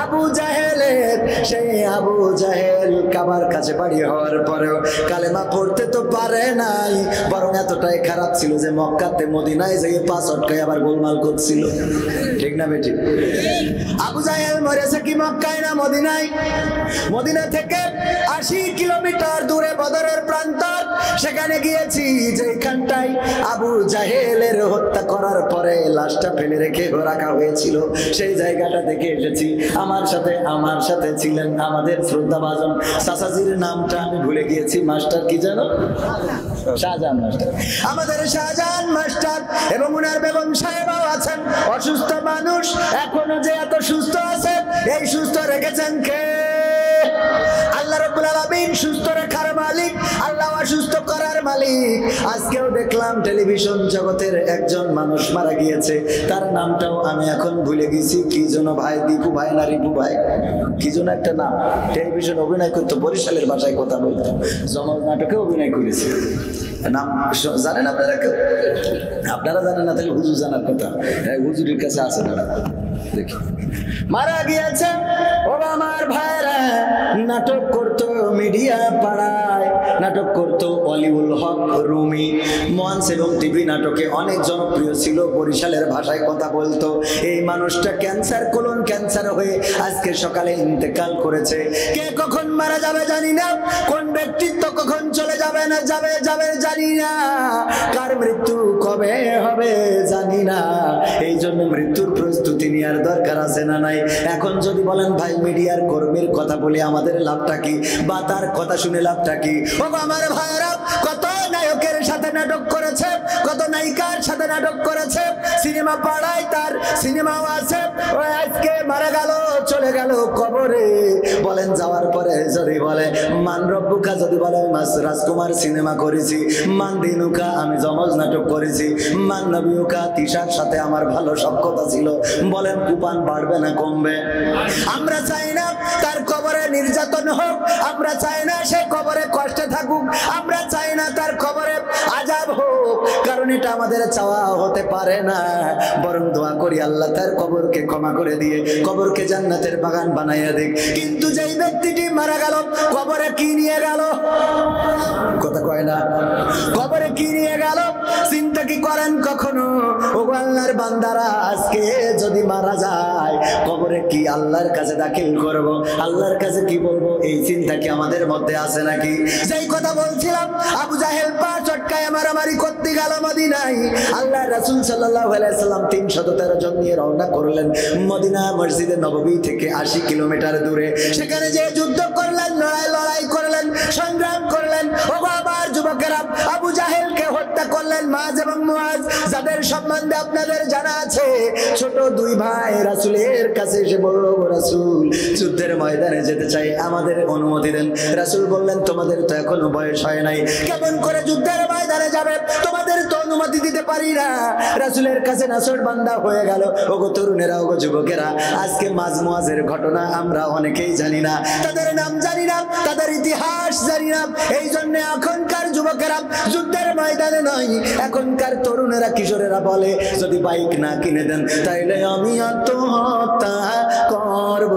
আবু জাহেলের। সেই আবু জাহেল কাবার কাছে বাড়ি হওয়ার পরেও কালেমা পড়তে তো পারে নাই, বরং এতটাই খারাপ ছিল যে মক্কাতে মদিনায় যেয়ে পাঁচ অটকায় আবার গোলমাল করছিল। ঠিক না বেটি? আবু জাহেল মরেছে কি মক্কায় না মদিনায়? মদিনা থেকে 80 কিলোমিটার দূরে বদরের প্রান্তর, সেখানে গিয়েছি যেখানটায় আবু জাহেলের হত্যা করার পরে লাশটা ফেলে রেখে রাখা হয়েছিল, সেই জায়গাটা দেখে এসেছি। আমার সাথে ছিলেন আমাদের শ্রদ্ধাভাজন চাচাজির নামটা আমি ভুলে গিয়েছি, মাস্টার কি জানো? শাহজাহান মাস্টার। আমাদের শাহজাহান মাস্টার এবং উনার বেগম সাহেবাও আছেন, অসুস্থ মানুষ, এখনো যে এত সুস্থ আছে, এই সুস্থ রেখেছেন কে? আল্লাহ রাব্বুল আলামিন। সুস্থ রাখার মালিক আল্লাহ, অসুস্থ করার মালিক। আজকেও দেখলাম টেলিভিশন জগতের একজন মানুষ মারা গিয়েছে, তার নামটাও আমি এখন ভুলে গেছি, কি যেন ভাই, দীপু ভাই না রিপু ভাই, কি যেন একটা নাম। টেলিভিশন অভিনয় করতো, বরিশালের ভাষায় কথা বলতো, জমজ নাটকে অভিনয় করেছে। নাম জানেন আপনারা কেউ? আপনারা জানেন না, তাহলে হুজুর জানার কথা। হুজুরের কাছে আছে দাঁড়া দেখি। মারা গিয়েছে ও আমার ভাইরা, নাটক করতো মিডিয়া পাড়ায়, নাটক করতো অলিউল হক রুমি, মঞ্চ এবং টিভি নাটকে অনেক জনপ্রিয় ছিল, বরিশালের ভাষায় কথা বলতো। এই মানুষটা ক্যান্সার, কোলন ক্যান্সার হয়ে আজকে সকালে ইন্তেকাল করেছে। কে কখন মারা যাবে জানি না, কোন ব্যক্তিত্ব কখন চলে যাবে না যাবে জানি না, কার মৃত্যু কবে হবে জানি না। এই জন্য মৃত্যুর প্রস্তুতি নেওয়ার দরকার আছে না নাই? এখন যদি বলেন ভাই মিডিয়ার কর্মীর কথা বলি আমাদের লাভটা কি, বা তার কথা শুনে লাভটা কি? ও আমার ভাইরা, কত নায়কের সাথে নাটক করেছে, কত নায়িকার সাথে নাটক করেছে, সিনেমা পাড়ায় তার সিনেমাও আছে। ও আজকে মারা গেল, চলে চলে গেল কবরে। বলেন যাওয়ার পরে যদি বলে মান রব্বুকা, যদি বলে রাজকুমার সিনেমা করেছি, মান দিনুকা আমি জমজ নাটক করেছি, মান নবিউকা তিশার সাথে আমার ভালো সখ্যতা ছিল, বলেন কুপান বাড়বে না কমবে? আমরা চাই না তার কবরে নির্যাতন হোক, আমরা চাই না সে কবরে কষ্টে থাকুক, আমরা চাই না তার কবরে আযাব হোক, কারণ এটা আমাদের চাওয়া হতে পারে না। বরং দোয়া করি আল্লাহ তার কবরকে ক্ষমা করে দিয়ে কবরকে জান্নাতের বাগান বানাইয়া দিক। কিন্তু যেই ব্যক্তিটি মারা গেল কবরে কি নিয়ে গেল? কথা কয় না, কবরে কি নিয়ে গেল? চিন্তা কি করেন কখনো? ও আল্লাহর বান্দারা, আজকে যদি মারা যায় কবরে কি আল্লাহর কাছে দাখিল করব, আল্লাহর কাছে কি বলবো, এই চিন্তা কি আমাদের মধ্যে আছে নাকি? যেই কথা বলছিলাম, আবু জাহেল পা চটকায় মারামারি করতে গেল মদিনায়। আল্লাহ রাসূল সাল্লাল্লাহু আলাইহি সাল্লাম 313 জন নিয়ে রওনা করলেন মদিনা মসজিদে নববী থেকে 80 কিলোমিটার দূরে। সেখানে যে যুদ্ধ করলেন, লড়াই করলেন, সংগ্রাম করলেন। ও বাবার যুবকেরা, আবু জাহেলকে হত্যা করলেন মাজ এবং মুআজ, যাদের সম্বন্ধে আপনাদের জানা আছে। ছোট দুই ভাই রাসূলের কাছে এসে বলল, ও রাসূল, যুদ্ধের ময়দানে যেতে চাই, আমাদের অনুমতি দেন। রাসূল বললেন, তোমাদের তো এখনো বয়স হয় নাই, কেমন করে যুদ্ধের ময়দানে যাবে? তোমাদের তো অনুমতি দিতে পারি না। রাসূলের কাছে নাছর বান্দা হয়ে গেল। ওগো তরুণেরা, ওগো যুবকেরা, আজকে মাজ মুআজের ঘটনা আমরা অনেকেই জানি না, তাদের নাম জানি না, তাদের ইতিহাস জানি না। এই জন্য এখনকার যুবকেরা যুদ্ধের ময়দানে নয়, এখনকার তরুণেরা কিশোরেরা বলে, যদি বাইক না কিনে দেন তাইলে আমি আত্মহত্যা করব।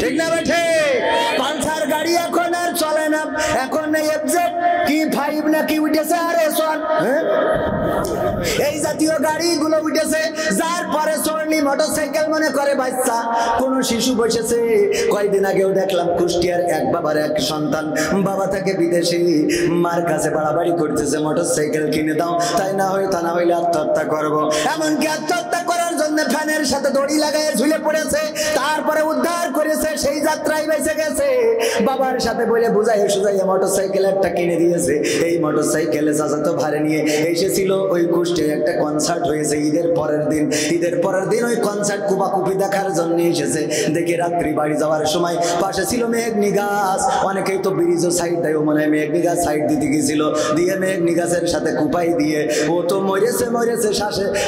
ঠিক না বেঠে? পালসার গাড়ি এখন আর চলে না, এখন এফজেড কি 5 নাকি উঠেছে, আর S1 এই জাতীয় গাড়িগুলো উঠেছে। যার পরে চড়লি মোটরসাইকেল মনে করে বাচ্চা, কোন শিশু বসেছে। কয়েকদিন আগেও দেখলাম কুষ্টিয়ার এক বাবার এক সন্তান, বাবা থেকে বিদেশি, মার কাছে বাড়াবাড়ি করতেছে, মোটরসাইকেল কিনে দাও, তাই না হয় তা না হইলে আত্মহত্যা করবো। এমনকি আত্মহত্যা করার জন্য ফ্যানের সাথে দড়ি লাগায় ঝুলে পড়েছে, তারপরে উদ্ধার করেছে, সেই যাত্রায় বেঁচে গেছে। বাবার সাথে বলে বুঝাই সুঝাইয়া মোটরসাইকেল একটা কিনে দিয়েছে। এই মোটরসাইকেলে চাচাতো ভাড়ে নিয়ে এসেছিল। ওই কুষ্টিয়ায় একটা কনসার্ট হয়েছে ঈদের পরের দিন ওই কনসার্ট কুপাকুপি দেখার জন্য এসেছে। দেখে রাত্রি বাড়ি যাওয়ার সময় পাশে ছিল মেঘনি গাছ, অনেকেই তো ব্রিজও সাইড দেয়, মনে হয় মেঘনি গাছ সাইড দিতে গেছিল, দিয়ে মেঘনি গাছের সাথে কুপাই দিয়ে ও তো মরেছে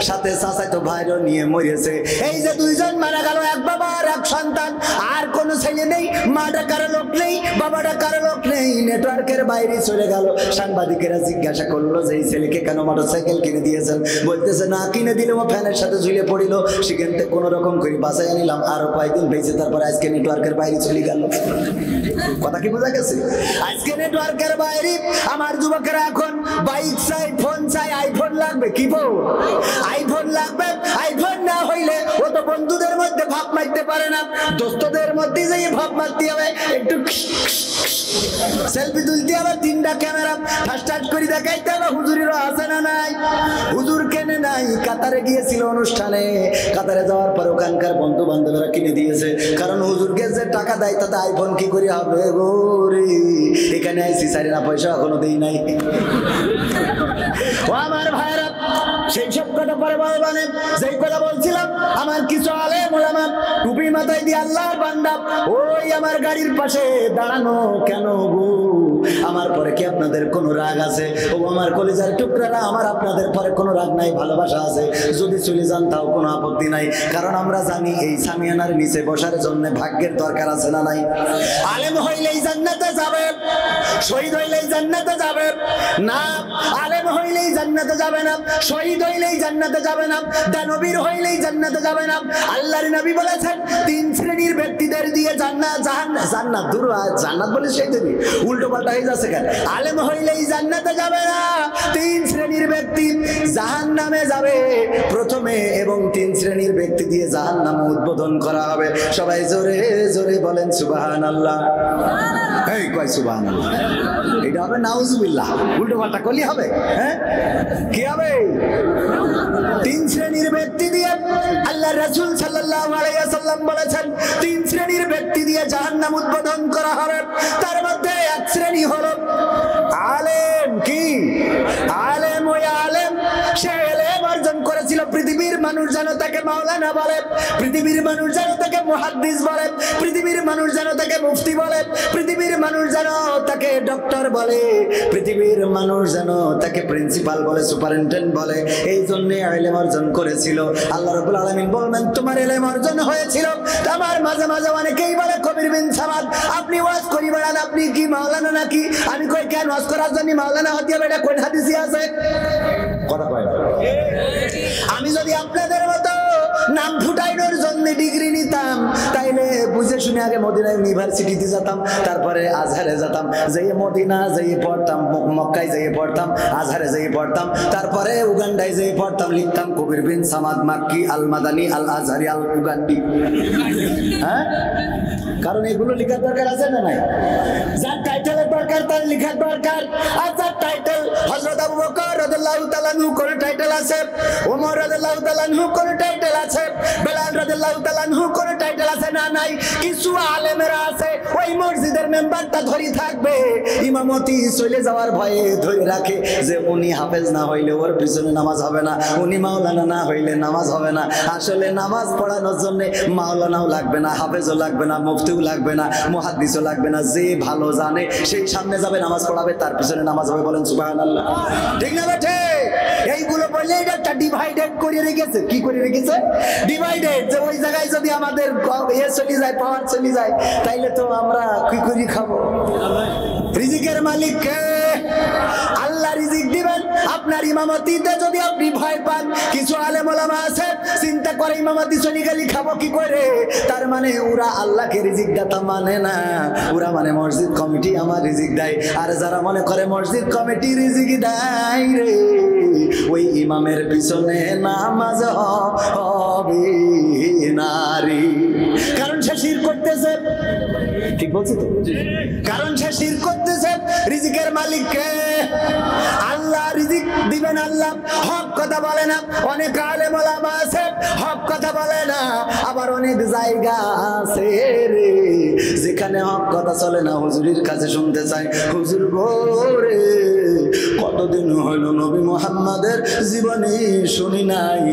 সাথে চাচাতো ভাইরও নিয়ে মরেছে। এই যে দুইজন মারা গেল, এক বাবা আর এক সন্তান, আর কোনো ছেলে নেই, মা ডাকার লোক নেই, বাবা ডাকার লোক নেই, নেটওয়ার্কের বাইরে চলে গেল। সাংবাদিকেরা জিজ্ঞাসা করলো যে এই ছেলেকে কেন মোটরসাইকেল কিনে দিয়েছেন? বলতেছে না কিনে দিলে ও ফ্যানের সাথে ঝুলে পড়িল, সেখান থেকে কোনো রকম করে বাঁচাই আনিলাম, আরো কয়েকদিন বেঁচে, তারপর আজকে নেটওয়ার্কের বাইরে চলে গেল। কথা কি বোঝা গেছে? আজকে নেটওয়ার্কের বাইরে। আমার যুবকেরা এখন বাইক চাই, ফোন চাই, আইফোন লাগবে। কি বল? আইফোন লাগবে। আইফোন না হইলে ও তো বন্ধুদের মধ্যে ভাব মারতে পারে না, দোস্তদের মধ্যে যাই ভাব মারতে হবে, একটু সেলফি তুলতে হবে, 3টা ক্যামেরা ফাস্ট করে দেখাইতে হবে। হুজুরেরও আছে না নাই? হুজুর কেনে নাই, কাতারে গিয়েছিল অনুষ্ঠানে, কাতারে যাওয়ার পর ওখানকার বন্ধু বান্ধবরা কিনে দিয়েছে, কারণ হুজুরকে যে টাকা দেয় তাতে আইফোন কি করে হবে গোরে। এখানে আইসি, সারি না পয়সা এখনো দেই নাই। ও আমার ভাইরা, সেই সব কথা পরে বলবানে, যেই কথা বলছিলাম, আমার কিছু আলেম ওলামা টুপি মাথায় দিয়ে আল্লাহর বান্দা ওই আমার গাড়ির পাশে দাঁড়ানো কেন গো? আমার পরে কি আপনাদের কোনো রাগ আছে? ও আমার কলিজার টুকরারা, আমার আপনাদের পরে কোনো রাগ নাই, ভালোবাসা আছে। যদি চলে যান তাও কোনো আপত্তি নাই, কারণ আমরা জানি এই সামিয়ানার নিচে বসার জন্য ভাগ্যের দরকার আছে না নাই? আলেম হইলেই জান্নাতে যাবে, শহীদ হইলেই জান্নাতে যাবে না। আলেম হইলেই জান্নাতে যাবে না, শহীদ হইলেই জান্নাতে যাবে না, দানবীর হইলেই জান্নাতে যাবে না। আল্লাহর নবী বলেছেন 3 শ্রেণীর ব্যক্তিদের দিয়ে জান্নাত দূর, জান্নাত বলে সেই দেবী, উল্টো পাল্টা হয়ে যাচ্ছে কেন? আলেম হইলেই জান্নাতে যাবে না, 3 শ্রেণীর ব্যক্তি জাহান্নামে যাবে প্রথমে, এবং 3 শ্রেণীর ব্যক্তি দিয়ে জাহান্নাম উদ্বোধন করা হবে। সবাই জোরে জোরে বলেন সুবহানাল্লাহ। এই কয় সুবহানাল্লাহ, এটা হবে নাউজুবিল্লাহ, উল্টো পাল্টা করলে হবে? হ্যাঁ, কি হবে? 3 শ্রেণীর ব্যক্তি দিয়ে আল্লাহ রাসূল সাল্লাল্লাহু আলাইহি ওয়াসাল্লাম বলেছেন 3 শ্রেণীর ব্যক্তি দিয়ে জাহান্নাম উদ্বোধন করা হবে। তার মধ্যে এক শ্রেণী হলো আলেম কি আলেম, ওই আলেম সে ইলম অর্জন করেছিল পৃথিবীর মানুষ যেন তাকে মাওলানা বলে, পৃথিবীর মানুষ যেন তাকে মুহাদ্দিস বলে, পৃথিবীর মানুষ যেন তাকে মুফতি বলে, পৃথিবীর মানুষ যেন তাকে ডক্টর বলে, পৃথিবীর মানুষ যেন তাকে প্রিন্সিপাল বলে, সুপারিনটেন্ডেন্ট বলে। এই জন্য ইলম অর্জন করেছিল। আল্লাহ রাব্বুল আলামিন বলবেন তোমার ইলম অর্জন হয়েছিল। আমার মাঝে মাঝে অনেকেই বলে কবির বিন সামাদ আপনি ওয়াজ করি বেড়ান, আপনি কি মাওলানা নাকি? আমি কই কেন ওয়াজ করার জন্য মাওলানা হতে হবে? এটা কোন হাদিসে আছে? কথা কয় না। আমি যদি আপনাদের মতো নাম ফুটাইনোর জন্য ডিগ্রি নিতাম তাইলে বুঝে শুনে আগে মদিনা ইউনিভার্সিটিতে যেতাম, তারপরে আজহারে যেতাম, যেয়ে মদিনা যেয়ে পড়তাম, মক্কায় যেয়ে পড়তাম, আজহারে যেয়ে পড়তাম, তারপরে উগান্ডায় যেয়ে পড়তাম, লিখতাম কবির বিন সামাদ মাক্কি আল মাদানি আল আজহারি আল উগান্ডি। হ্যাঁ, কারণ এগুলো লেখার দরকার আছে না নাই? যার টাইটেলের দরকার তার লেখার দরকার। আর যার টাইটেল হযরত আবু বকর রাদিয়াল্লাহু তাআলা আনহু কোন টাইটেল আছে, ওমর রাদিয়াল্লাহু তাআলা আনহু কোন টাইটেল আছে, বেলাল রাদিয়াল্লাহু তাআলা আনহু কোন টাইটেল আছে না? নাই। কিছু আলেমেরা আছে ওই মসজিদের মেম্বারটা ধরে থাকবে, ইমামতি চলে যাওয়ার ভয়ে ধরে রাখে যে উনি হাফেজ না হইলে ওর পিছনে নামাজ হবে না, উনি মাওলানা না হইলে নামাজ হবে না। আসলে নামাজ পড়ানোর জন্য মাওলানাও লাগবে না, হাফেজও লাগবে না, মুফতিও লাগবে না, মুহাদ্দিসও লাগবে না। যে ভালো জানে সেই সামনে যাবে, নামাজ পড়াবে, তার পিছনে নামাজ হবে। বলেন সুবহানাল্লাহ। ঠিক না বেঠে? এইগুলো বললে এটা একটা ডিভাইডেড করে রেখেছে। কি করে রেখেছে? ডিভাইডেড। যে ওই জায়গায় যদি আমাদের ইয়ে চলে যায়, পাওয়ার চলে যায়, তাইলে তো আমরা কি করে খাবো? রিজিকের মালিক কে? আল্লাহ রিজিক দিবেন। আপনার ইমামতিতে যদি আপনি ভয় পান, কিছু আলেম ওলামা আছে চিন্তা করে ইমামতি চলে গেলে খাবো কি করে, তার মানে ওরা আল্লাহকে রিজিক দাতা মানে না, ওরা মানে মসজিদ কমিটি আমার রিজিক দেয়। আর যারা মনে করে মসজিদ কমিটি রিজিক দেয় রে, ওই ইমামের পিছনে নামাজ হবে নারী, কারণ সে শিরক করতেছে। ঠিক বলছি তো? কারণ সে শিরক করতেছে। রিজিকের মালিক কে? আল্লাহ রিজিক দিবেন। আল্লাহ হক কথা বলে না। অনেক আলেম ওলামা আছে হক কথা বলে না, আবার অনেক জায়গা আছে রে যেখানে হক কথা চলে না, হুজুরের কাছে শুনতে চাই, হুজুর গো রে কতদিন হলো নবী মুহাম্মাদের জীবনে শুনি নাই,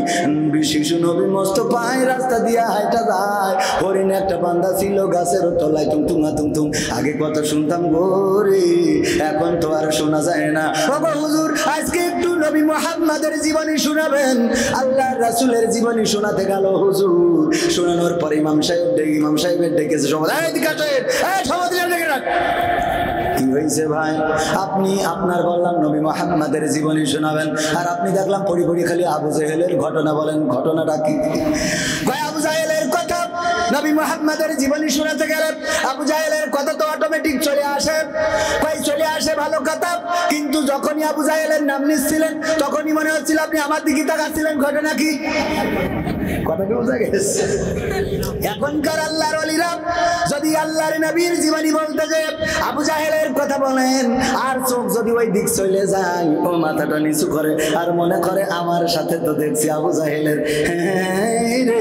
শিশু নবী মোস্তফায় রাস্তা দিয়া হাইটা যায়, হরিণ একটা বান্দা ছিল গাছের তলায় তুমতুমা তুমতুম, আগে কত শুনতাম গো রে, এখন তো আর শোনা যায় না। ওগো হুজুর আজকে একটু নবী মুহাম্মাদের জীবনী শোনাবেন। আল্লাহর রাসূলের জীবনী শোনাতে গেল হুজুর, শোনানোর পর ইমাম সাহেবের ডেকেছে, সমাজ এদিকে আসেন, এই সমাজ ডেকে রাখ। কি হয়েছে ভাই? আপনি আপনার বললাম নবী মুহাম্মাদের জীবনী শোনাবেন, আর আপনি দেখলাম পড়ি পড়ি খালি আবু জাহেলের ঘটনা বলেন। ঘটনাটা কি? ভাই আবু জাহেলের কথা নবী মুহাম্মাদের জীবনী শোনাতে গেলে আবু জাহেলের কথা তো অটোমেটিক চলে আসে। ভাই চলে আসে ভালো কথা, কিন্তু যখনই আবু জাহেলের নাম নিচ্ছিলেন তখনই মনে হচ্ছিল আপনি আমার দিকে তাকাচ্ছিলেন। ঘটনা কি? কথা কি বোঝা গেছে? এখনকার আল্লাহর ওলিরা যদি আল্লাহর নবীর জীবনী বলতে যে আবু জাহেলের কথা বলেন, আর চোখ যদি ওই দিক চলে যায়, ও মাথাটা নিচু করে আর মনে করে আমার সাথে তো দেখছি আবু জাহেলের, রে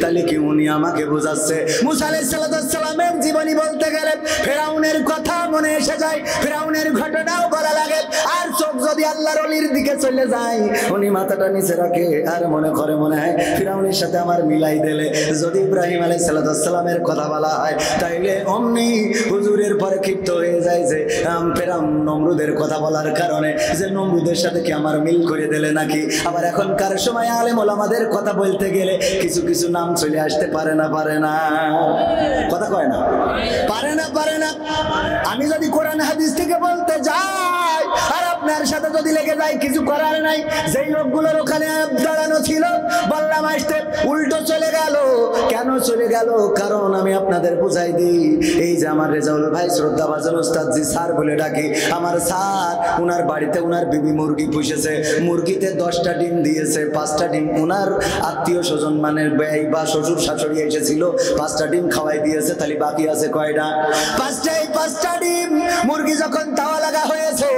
তাহলে কি উনি আমাকে বোঝাচ্ছে? মুসা আলাইহিস সালামের জীবনী বলতে গেলে ফেরাউনের কথা মনে এসে যায়, ফেরাউনের ঘটনাও বলা লাগে, আর চোখ যদি আল্লাহর ওলির দিকে চলে যায়, উনি মাথাটা নিচে রাখে আর মনে করে মনে হয় ফিরাউনের সাথে আমার মিলাই দিলে যদি ইব্রাহিম আলাইহিস সালামের কথা বলা হয়, তাইলে অমনি হুজুরের পরে ক্ষিপ্ত হয়ে যায় যে ফেরাউন নমরুদের কথা বলার কারণে, যে নমরুদের সাথে কি আমার মিল করে দিলে নাকি। আবার এখনকার সময় আলেম ওলামাদের কথা বলতে গেলে কিছু কিছু নাম চলে আসতে পারে না কথা কয় না, পারে না। আমি যদি কোরআন হাদিস থেকে বলতে যাই আর আপনার সাথে যদি লেগে যায়, কিছু করার নাই। যেই লোকগুলোর ওখানে দাঁড়ানো ছিল বললাম আসতে, উল্টো চলে গেল। কেন চলে গেল? কারণ আমি আপনাদের বুঝাই দিই, এই যে আমার রেজাউল ভাই শ্রদ্ধাভাজন উস্তাদজি স্যার বলে ডাকি, আমার স্যার ওনার বাড়িতে ওনার বিবি মুরগি পুষেছে, মুরগিতে 10টা ডিম দিয়েছে, 5টা ডিম ওনার আত্মীয় স্বজন মানে ব্যয় বা শ্বশুর শাশুড়ি এসেছিল, 5টা ডিম খাওয়াই দিয়েছে, তাহলে বাকি আছে কয়টা? 5টা ডিম। মুরগি যখন তাওয়া লাগা হয়েছে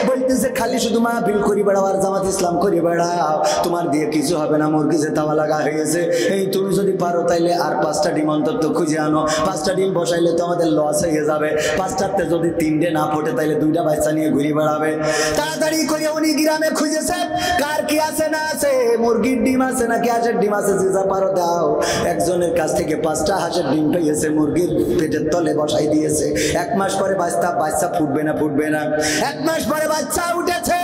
বলতেছে বলতেছে খালি শুধু মাহফিল করি বেড়াও আর জামাত ইসলাম করি বেড়াও, তোমার দিয়ে কিছু হবে না, মুরগি যে তাওয়া লাগা হয়ে গেছে। এই তুমি যদি পারো তাইলে আর 5টা ডিম অন্তত খুঁজে আনো, 5টা ডিম বসাইলে তো আমাদের লস হয়ে যাবে, 5টাতে যদি 3টে না ফোটে তাইলে 2টা বাচ্চা নিয়ে ঘুরে বেড়াবে। তাড়াতাড়ি করে উনি গ্রামে খুঁজেছে কার কি আছে না আছে, মুরগির ডিম আছে নাকি হাঁসের ডিম আছে, যে যা পারো দাও। একজনের কাছ থেকে 5টা হাঁসের ডিম পেয়েছে, মুরগির পেটের তলে বসাই দিয়েছে। 1 মাস পরে বাচ্চা ফুটবে না 1 মাস পরে বাচ্চা উঠেছে।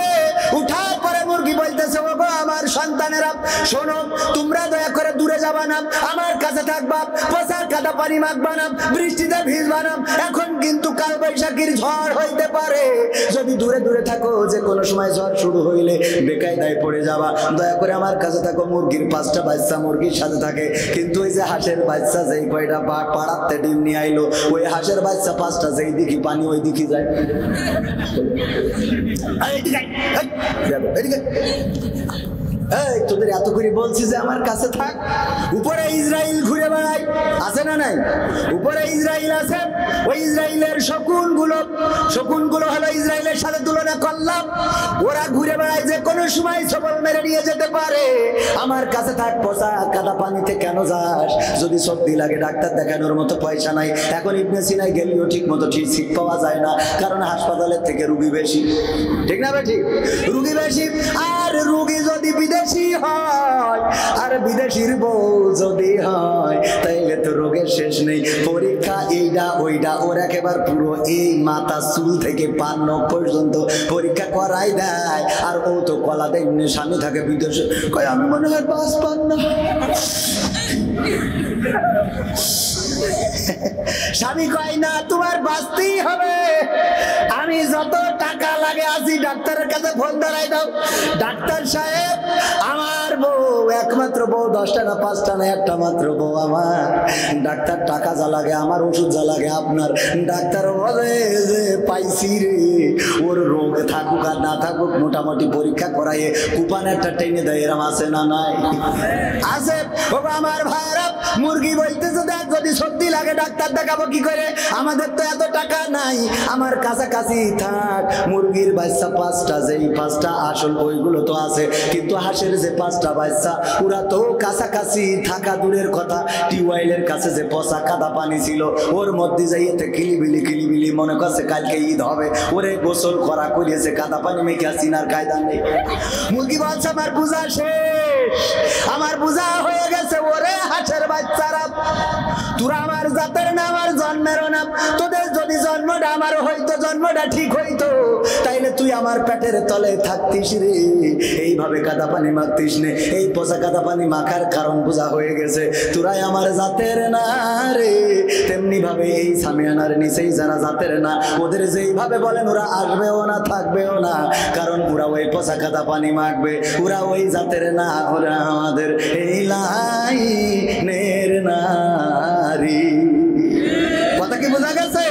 উঠার পরে মুরগি বলতেছে ওগো আমার সন্তানেরা শোনো, তোমরা দয়া করে দূরে যাবা না, আমার কাছে থাকবা, পচার কাদা পানি মাখবা না, বৃষ্টিতে ভিজবা না, এখন কিন্তু কাল বৈশাখীর ঝড় হইতে পারে, যদি দূরে দূরে থাকো যে কোনো সময় ঝড় শুরু হইলে বেকায়দায় পড়ে যাবা, দয়া করে আমার কাছে থাকো। মুরগির 5টা বাচ্চা মুরগির সাথে থাকে, কিন্তু ওই যে হাঁসের বাচ্চা যেই কয়টা পাড়াতে ডিম নিয়ে আইলো, ওই হাঁসের বাচ্চা 5টা যেই দিকে পানি ওই দিকে যায়। এই তোদের এত করে বলছি যে আমার কাছে থাক। উপরে ইসরাইল ঘুরে বেড়ায়, আছে না নাই? উপরে ইসরাইল আছে, ওই ইসরাইলের শকুনগুলো হলো ইসরাইলের সাথে তুলনা করলাম। ওরা ঘুরে বেড়ায় যে কোনো সময় সবল মেরে নিয়ে যেতে পারে। আমার কাছে থাক, পচা কাদা পানিতে কেন যাস? যদি সর্দি লাগে ডাক্তার দেখানোর মতো পয়সা নাই। এখন ইবনে সিনায় গেলেও ঠিক মতো ঠিক সিট পাওয়া যায় না, কারণ হাসপাতালের থেকে রুগী বেশি, ঠিক না বেশি? রুগী বেশি, আর রুগী যদি বিদেশি হয় আর বিদেশির বউ যদি হয় তাইলে তো রোগের শেষ নেই। পরীক্ষা এইটা ওইটা, ওর একেবারে পুরো এই মাথা চুল থেকে পান নখ পর্যন্ত পরীক্ষা করাই দেয়। আর ও তো কলা দেয়, স্বামী থাকে বিদেশে, কয় আমি মনে হয় বাস পান না। স্বামী কয় না তোমার বাঁচতেই হবে, আমি যত টাকা লাগে আসি ডাক্তারের কাছে ফোন ধরাই দাও। ডাক্তার সাহেব আমার বউ, একমাত্র বউ, 10টা না 5টা না, একটা মাত্র বউ আমার। ডাক্তার টাকা যা লাগে আমার, ওষুধ যা লাগে আপনার। ডাক্তার বলে যে পাইছি রে, ওর রোগ থাকুক আর না থাকুক মোটামুটি পরীক্ষা করাইয়ে কুপান একটা টেনে দেয়, এরম আছে না নাই? আছে। আমার ভাইরা মুরগি বলতেছে দেখ যদি সত্যি লাগে ডাক্তার দেখাবো কি করে, আমাদের তো এত টাকা নাই, আমার কাছাকাছি থাক। মুরগির বাচ্চা 5টা, যেই 5টা আসল ওইগুলো তো আছে, কিন্তু হাঁসের যে 5টা বাচ্চা ওরা তো কাছাকাছি থাকা দূরের কথা। টিউবওয়েলের কাছে যে পচা কাদা পানি ছিল ওর মধ্যে যাইতে কিলিবিলি মনে করছে কালকে ঈদ হবে, ওরে গোসল করা করিয়েছে, কাদা পানি মেখে চিনার কায়দা নেই। মুরগি বাচ্চা আমার বুঝা শেষ, আমার বুঝা হয়ে গেছে। ওরে হাঁসের বাচ্চারা, তোরা আমার জাতের না, আমার জন্মেরও না, তোদের যদি জন্মটা আমার হইতো, জন্মটা ঠিক হইতো, তাইলে তুই আমার পেটের তলে থাকতিস রে। এইভাবে কাদা পানি মাখতিস নে। এই পচা কাদা পানি মাখার কারণ বোঝা হয়ে গেছে, তোরাই আমার জাতের না রে। তেমনি ভাবে এই সামিয়ানার নিচেই যারা জাতের না, ওদের যেইভাবে বলেন ওরা আসবেও না থাকবেও না, কারণ ওরা ওই পচা কাদা পানি মাখবে, ওরা ওই জাতের না, ওরা আমাদের এই লাইনের নারী। কথা কি বোঝা গেছে?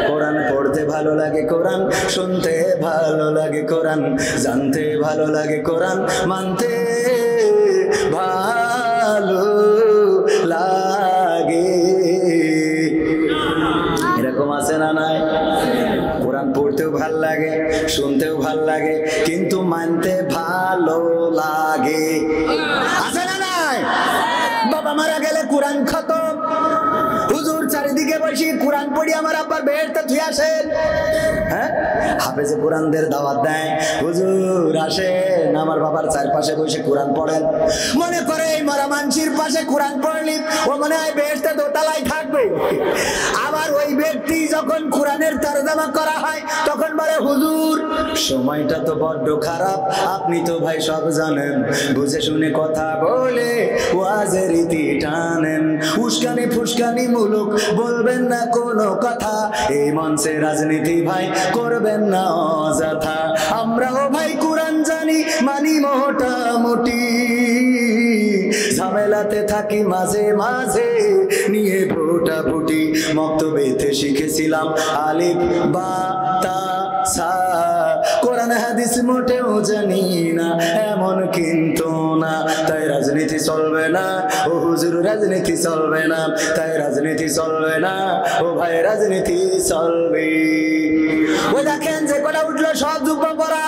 কোরআন পড়তে ভালো লাগে, কোরআন শুনতে ভালো লাগে, কোরআন জানতে ভালো লাগে, কোরআন মানতে ভালো লাগে। এরকম আছে না নাই? কোরআন পড়তেও ভাল লাগে, শুনতেও ভাল লাগে, কিন্তু মানতে ভালো লাগে, আছে না নাই? বাবা মারা গেলে কোরআন খতম, হুজুর চারিদিকে বসে কোরআন পড়ি আমার আব্বার বেহেশতে থুই আসেন। হ্যাঁ, হাফেজে কোরআনদের দাওয়াত দেয়, হুজুর আসেন আমার বাবার চারপাশে বসে কোরআন পড়েন। মনে করে এই মরা মানসির পাশে কোরআন পড়লি ও মনে হয় বেহেশতে দোতলায় থাকবে। আবার ওই ব্যক্তি যখন কোরআনের তরজমা করা হয় তখন বলে হুজুর সময়টা তো বড্ড খারাপ, আপনি তো ভাই সব জানেন, বুঝে শুনে কথা বলে ওয়াজের রীতি টানেন, উস্কানি ফুসকানি মুলুক বলবেন না কোনো কথা, এই মঞ্চে রাজনীতি ভাই করবেন না অযথা, আমরাও ভাই কোরআন জানি মানি মোটামুটি, ঝামেলাতে থাকি মাঝে মাঝে নিয়ে ভোটাভুটি, মক্তবেতে শিখেছিলাম আলিফ বা তা সা, কোরআন কোরআন হাদিস মোটেও জানি না, এমন কিন্তু না, তাই রাজনীতি চলবে না ও হুজুর, রাজনীতি চলবে না, তাই রাজনীতি চলবে না ও ভাই, রাজনীতি চলবে। ওই দেখেন যে কটা উঠলো সব যুগ্ম পড়া,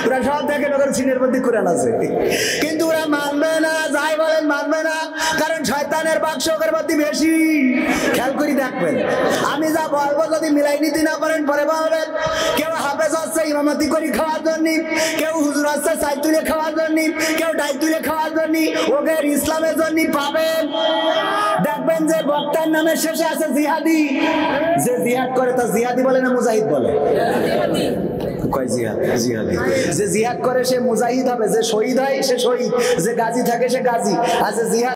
ওরা সব দেখেন ওদের সিনের মধ্যে কোরআন আছে, কিন্তু ওরা মানবে না, যাই বলেন মানবে না, কারণ শয়তানের বাক্স ওদের মধ্যে বেশি। খেয়াল করে দেখবেন, আমি যা বলবো যদি মিলাই নীতি না করেন পরে বলবেন। কেউ হাফেজ হচ্ছে ইমামতি করে খাওয়ার জন্য, কেউ হুজুর হচ্ছে সাই তুলে খাওয়ার জন্য, কেউ ডাই তুলে খাওয়ার জন্য, ওদের ইসলামের জন্য পাবেন। দেখবেন যে বক্তার নামের শেষে আছে জিহাদি, যে জিহাদ করে তা জিহাদি বলে না মুজাহিদ বলে? কয় জিহাদ, জিহাদি। যে জিহাদ করে সে মুজাহিদ হবে, যে শহীদ হয় সে শহীদ, যে গাজী থাকে সে গাজী, আর যে জিহাদ